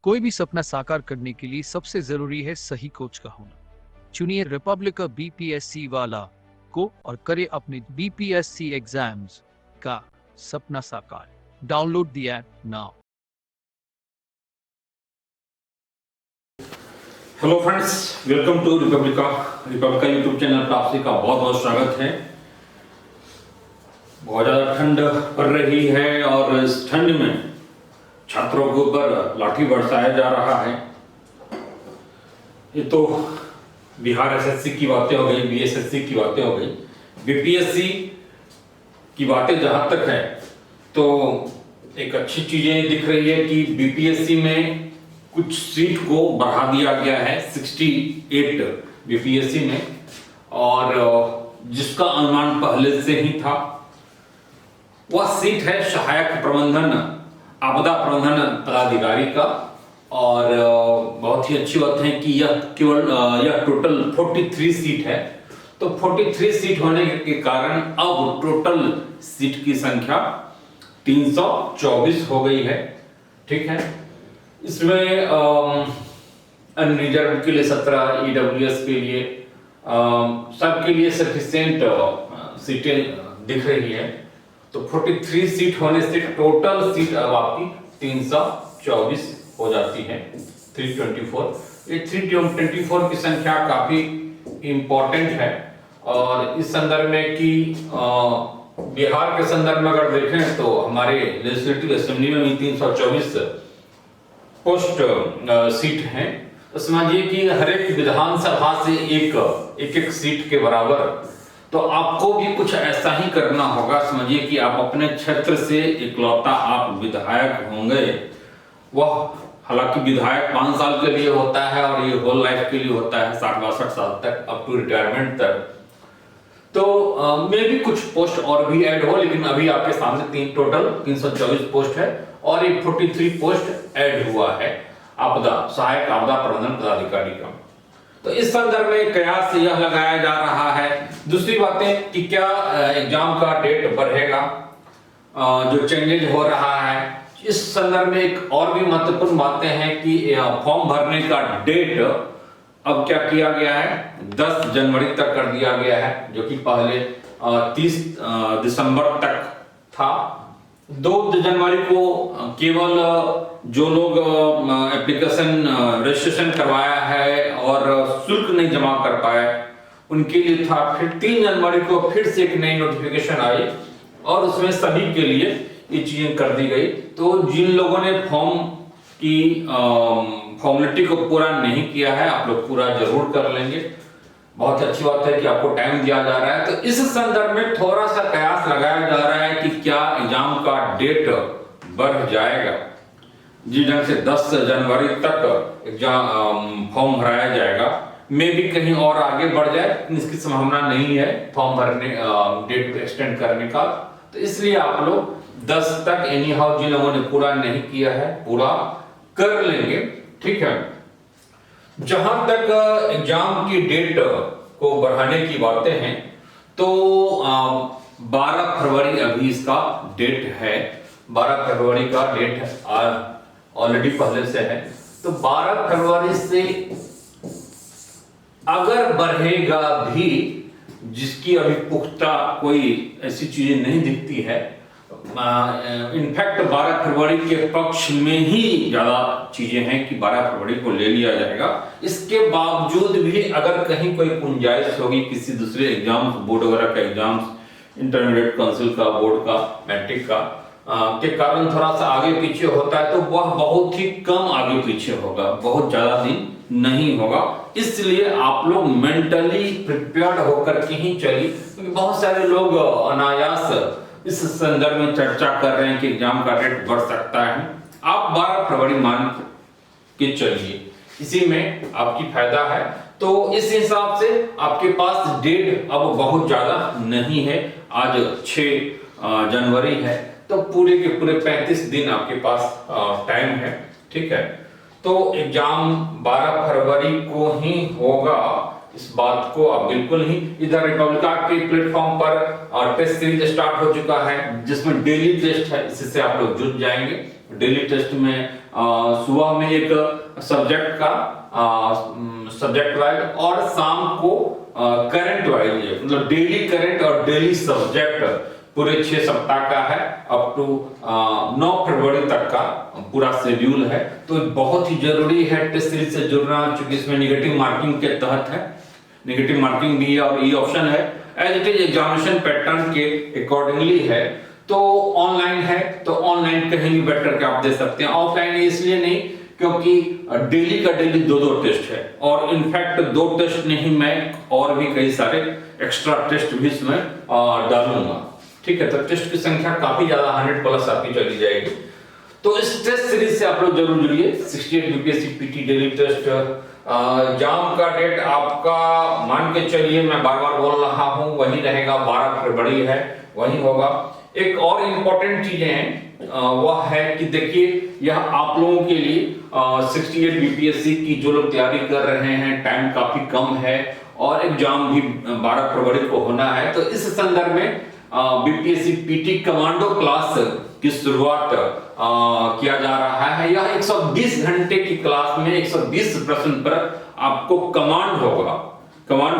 कोई भी सपना साकार करने के लिए सबसे जरूरी है सही कोच का होना। चुनिए रिपब्लिका बीपीएससी वाला को और करे अपने बीपीएससी एग्जाम्स का सपना साकार। Download the app now. Hello friends, welcome to Republica YouTube channel पर आप सभी का बहुत बहुत स्वागत है। बहुत ज़्यादा ठंड पड़ रही है और इस ठंड में छात्रों के ऊपर लाठी बरसाया जा रहा है। ये तो बिहार एसएससी की बातें हो गई, बीएसएससी की बातें हो गई, बीपीएससी की बातें जहाँ तक है तो एक अच्छी चीज़ें दिख रही है कि बीपीएससी में कुछ सीट को बढ़ा दिया गया है 68 बीपीएससी में, और जिसका अनुमान पहले से ही था। वह सीट है सहायक प्रबंधन आपदा प्रबंधन पदाधिकारी का, और बहुत ही अच्छी बात है कि यह टोटल 43 सीट है। तो 43 सीट होने के कारण अब टोटल सीट की संख्या 324 हो गई है। ठीक है, इसमें अनरिजर्व के लिए 17, ईडब्ल्यूएस के लिए सबके लिए सफिशिएंट सीटें दिख रही है। तो 43 सीट होने से टोटल सीट अब आपकी 324 हो जाती है, 324। ये 324 की संख्या काफी इंपॉर्टेंट है। और इस संदर्भ में कि बिहार के संदर्भ में अगर देखें तो हमारे लेजिस्लेटिव असेंबली में भी 324 पोस्ट सीट हैं। तो समझिए कि हर एक विधानसभा से एक सीट के बराबर। तो आपको भी कुछ ऐसा ही करना होगा। समझिए कि आप अपने क्षेत्र से इकलौता आप विधायक होंगे। वह हालांकि विधायक 5 साल के लिए होता है और ये होल लाइफ के लिए होता है, 60-62 साल तक, अप टू रिटायरमेंट तक। तो मे भी कुछ पोस्ट और भी ऐड हो, लेकिन अभी आपके सामने टोटल 324 पोस्ट है और एक 43 पोस्ट ऐड हुआ है सहायक आपदा प्रबंधन पदाधिकारी का। तो इस संदर्भ में कयास यह लगाया जा रहा है। दूसरी बातें कि क्या एग्जाम का डेट बढ़ेगा, जो चेंजेज हो रहा है। इस संदर्भ में एक और भी महत्वपूर्ण बातें हैं कि फॉर्म भरने का डेट अब क्या किया गया है, 10 जनवरी तक कर दिया गया है, जो कि पहले 30 दिसंबर तक था। 2 जनवरी को केवल जो लोग एप्लीकेशन रजिस्ट्रेशन करवाया है और शुल्क नहीं जमा कर पाए उनके लिए था। फिर 3 जनवरी को फिर से एक नई नोटिफिकेशन आई और उसमें सभी के लिए ये चीजें कर दी गई। तो जिन लोगों ने फॉर्म की फॉर्मेलिटी को पूरा नहीं किया है, आप लोग पूरा जरूर कर लेंगे। बहुत अच्छी बात है कि आपको टाइम दिया जा रहा है। तो इस संदर्भ में थोड़ा सा कयास लगाया जा रहा है कि क्या एग्जाम का डेट बढ़ जाएगा। जिस ढंग से 10 जनवरी तक एग्जाम फॉर्म भराया जाएगा, मे भी कहीं और आगे बढ़ जाए, लेकिन इसकी संभावना नहीं है फॉर्म भरने डेट एक्सटेंड करने का। तो इसलिए आप लोग 10 तक एनी हाउ जिन लोगों ने पूरा नहीं किया है पूरा कर लेंगे। ठीक है, जहां तक एग्जाम की डेट को बढ़ाने की बातें हैं तो 12 फरवरी अभी इसका डेट है। 12 फरवरी का डेट ऑलरेडी पहले से है। तो 12 फरवरी से अगर बढ़ेगा भी, जिसकी अभी पुख्ता कोई ऐसी चीजें नहीं दिखती है, इनफैक्ट 12 फरवरी के पक्ष में ही ज्यादा चीजें हैं कि 12 फरवरी को ले लिया जाएगा। इसके बावजूद भी अगर कहीं कोई गुंजाइश होगी किसी दूसरे एग्जाम्स, बोर्ड वगैरह का एग्जाम्स, इंटरमीडिएट काउंसिल का, बोर्ड का, मैट्रिक का के कारण थोड़ा सा आगे पीछे होता है, तो वह बहुत ही कम आगे पीछे होगा, बहुत ज्यादा दिन नहीं होगा। इसलिए आप लोग मेंटली प्रिपेयर्ड होकर के ही चलिए, क्योंकि बहुत सारे लोग अनायास इस संदर्भ में चर्चा कर रहे हैं कि एग्जाम का डेट बढ़ सकता है। आप 12 फरवरी मान के चलिए, इसी में आपकी फायदा है। तो इस हिसाब से आपके पास डेट अब बहुत ज्यादा नहीं है। आज 6 जनवरी है, तो पूरे के पूरे 35 दिन आपके पास टाइम है। ठीक है, तो एग्जाम 12 फरवरी को ही होगा, इस बात को आप बिल्कुल ही। इधर रिपब्लिका के प्लेटफॉर्म पर टेस्ट सीरीज स्टार्ट हो चुका है, जिसमें डेली टेस्ट है, इससे आप लोग जुड़ जाएंगे। डेली टेस्ट में सुबह में एक सब्जेक्ट वाइज और शाम को करंट वाइज, मतलब डेली करंट और डेली सब्जेक्ट पूरे 6 सप्ताह का है, अप टू 9 फरवरी तक का पूरा शेड्यूल है। तो बहुत ही जरूरी है टेस्ट सीरीज से जुड़ना, क्योंकि इसमें नेगेटिव मार्किंग के तहत है, नेगेटिव मार्किंग भी है और ये ऑप्शन है as it is examination pattern के अकॉर्डिंगली है। तो ऑनलाइन है तो ऑनलाइन कहीं भी बैठ करके आप दे सकते हैं, ऑफलाइन इसलिए नहीं क्योंकि डेली का डेली 2 टेस्ट है, और इनफैक्ट 2 टेस्ट नहीं, मैं और भी कई सारे एक्स्ट्रा टेस्ट भी इसमें डालूंगा। ठीक है, तो टेस्ट की संख्या काफी ज्यादा 100 प्लस आपकी चली जाएगी। तो इस टेस्ट सीरीज से आप लोग जरूर जुड़िए। 68 UPSC PT daily test exam का डेट आपका मान के चलिए, मैं बार बार बोल रहा हूं, वही रहेगा, 12 फरवरी है, वही होगा। एक और इम्पोर्टेंट चीजें हैं, वह है कि देखिए यह आप लोगों के लिए 68 बीपीएससी की जो लोग तैयारी कर रहे हैं, टाइम काफी कम है और एग्जाम भी 12 फरवरी को होना है। तो इस संदर्भ में बीपीएससी पीटी कमांडो क्लास की शुरुआत किया जा रहा है। यह 120 घंटे की क्लास में 120 प्रश्न पर आपको कमांड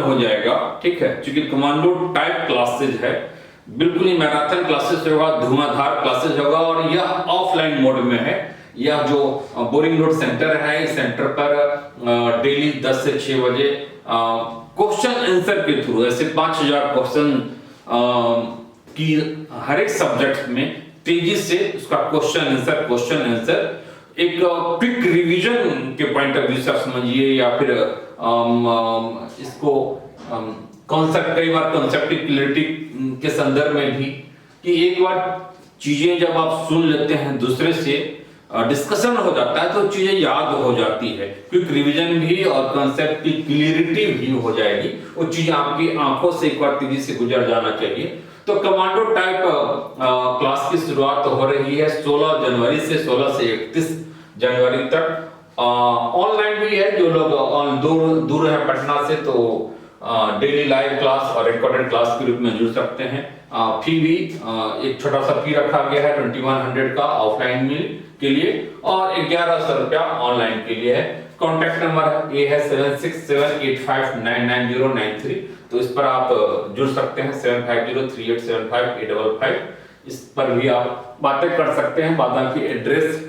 हो जाएगा। ठीक है, क्योंकि कमांडो टाइप क्लासेज है, बिल्कुल ही मैराथन क्लासेस होगा, धुआंधार क्लासेस होगा, और यह ऑफलाइन मोड में है। यह जो बोरिंग रोड सेंटर है, इस सेंटर पर डेली 10 से 6 बजे क्वेश्चन आंसर के थ्रू ऐसे 5000 क्वेश्चन की हर एक सब्जेक्ट में तेजी से उसका क्वेश्चन आंसर एक क्विक रिवीजन के पॉइंट ऑफ व्यू से समझिए, या फिर इसको कॉन्सेप्ट, कई बार कॉन्सेप्ट क्लैरिटी के संदर्भ में भी, कि एक बार चीजें जब आप सुन लेते हैं, दूसरे से डिस्कशन हो जाता है, तो चीजें याद हो जाती है, क्विक रिवीजन भी और कॉन्सेप्ट की क्लैरिटी भी हो जाएगी। वो चीज आपकी आंखों से एक बार तेजी से गुजर जाना चाहिए। तो कमांडो टाइप क्लास की शुरुआत हो रही है 16 जनवरी से 16 से 31 जनवरी तक। ऑनलाइन भी है, जो लोग दूर है पटना से, तो डेली लाइव क्लास और रिकॉर्डेड क्लास के रूप में जुड़ सकते हैं। फी भी एक छोटा सा फी रखा गया है 2100 का ऑफलाइन के लिए, और 1100 रुपया ऑनलाइन के लिए है। कॉन्टैक्ट नंबर ये है 7678599093, तो इस पर आप जुड़ सकते हैं। 7503875855, इस पर भी आप बातें कर सकते हैं। बाकी एड्रेस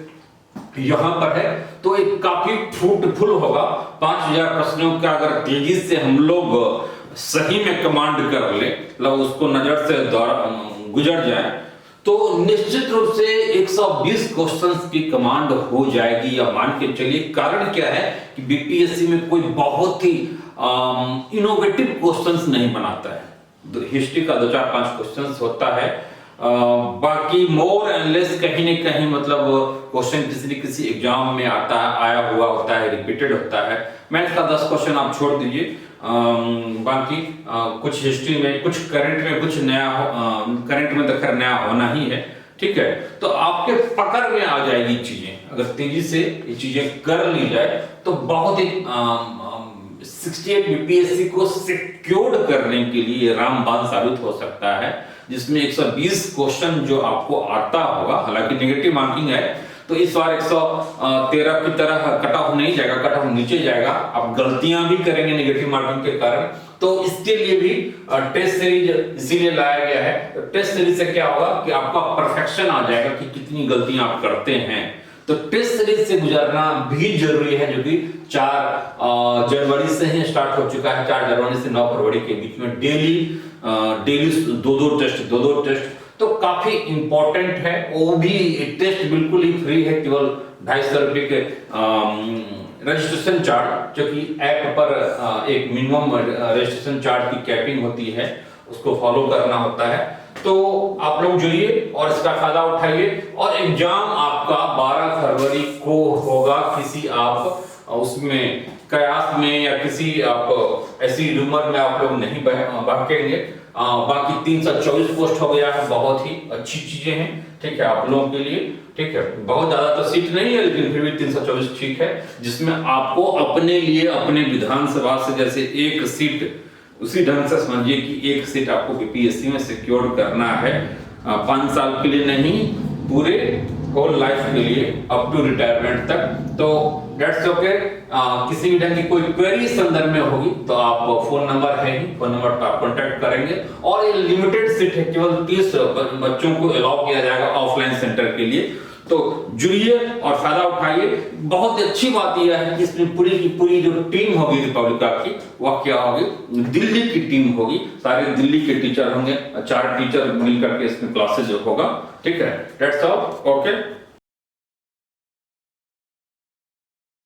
यहां पर है, तो एक काफी फ्रूटफुल होगा। 5000 प्रश्नों का अगर तेजी से हम लोग सही में कमांड कर ले, मतलब उसको नजर से गुजर जाए, तो निश्चित रूप से 120 क्वेश्चंस की कमांड हो जाएगी, या मान के चलिए। कारण क्या है कि बीपीएससी में कोई बहुत ही इनोवेटिव क्वेश्चंस नहीं बनाता है। हिस्ट्री का 2-4-5 क्वेश्चंस होता है, बाकी मोर एंड लेस कहीं न कहीं मतलब क्वेश्चन किसी एग्जाम में आया हुआ होता है, रिपीटेड होता है। मैथ का 10 क्वेश्चन आप छोड़ दीजिए, बाकी कुछ हिस्ट्री में, कुछ करंट में, कुछ नया करंट में तो खैर नया होना ही है। ठीक है, तो आपके पकड़ में आ जाएगी चीजें, अगर तेजी से ये चीजें कर ली जाए तो बहुत ही 68 बीपीएससी को सिक्योर्ड करने के लिए रामबाण साबित हो सकता है, जिसमें 120 क्वेश्चन जो आपको आता होगा। हालांकि नेगेटिव मार्किंग है, तो इस बार 113 की तरह कट ऑफ नहीं जाएगा, कट ऑफ नीचे जाएगा। आप गलतियां भी करेंगे नेगेटिव मार्किंग के कारण, तो इसके लिए भी टेस्ट सीरीज इसीलिए लाया गया है। तो टेस्ट सीरीज से क्या होगा कि आपका परफेक्शन आ जाएगा कि कितनी गलतियां आप करते हैं। तो टेस्ट सीरीज से गुजरना भी जरूरी है, जो कि 4 जनवरी से ही स्टार्ट हो चुका है। 4 जनवरी से 9 फरवरी के बीच में डेली 2 टेस्ट, तो काफी इंपॉर्टेंट है। वो भी टेस्ट बिल्कुल ही फ्री है, केवल 250 रुपए के रजिस्ट्रेशन चार्ज, जो कि ऐप पर एक मिनिमम रजिस्ट्रेशन चार्ज की कैपिंग होती है, उसको फॉलो करना होता है। तो आप लोग जुड़िए और इसका फायदा उठाइए। और एग्जाम आपका 12 फरवरी को होगा। किसी आप उसमें कयास में या किसी आप ऐसी रूमर में आप लोग नहीं बहकेंगे। बाकी 324 पोस्ट हो गया है, बहुत ही अच्छी चीजें हैं। ठीक है, आप लोगों के लिए। ठीक है, बहुत ज्यादा तो सीट नहीं है, लेकिन फिर भी 324 ठीक है, जिसमें आपको अपने लिए अपने विधानसभा से जैसे एक सीट, उसी ढंग से समझिए कि एक सीट आपको बीपीएससी में सिक्योर करना है। 5 साल के लिए नहीं, पूरे होल लाइफ के लिए अप टू रिटायरमेंट तक। तो डेट्स ओके। किसी भी ढंग की कोई क्वेरी संदर्भ में होगी तो आप फोन नंबर है ही, फोन नंबर पर आप कॉन्टेक्ट करेंगे। और ये लिमिटेड सीट है, केवल 30 बच्चों को अलाउ किया जाएगा ऑफलाइन सेंटर के लिए। तो जुड़िए और फायदा उठाइए। बहुत अच्छी बात यह है कि इसमें पूरी की पूरी जो टीम होगी रिपब्लिका की, वह क्या होगी, दिल्ली की टीम होगी। सारे दिल्ली के टीचर होंगे, 4 टीचर मिलकर के इसमें क्लासेज होगा। ठीक है, दैट्स ऑल। ओके।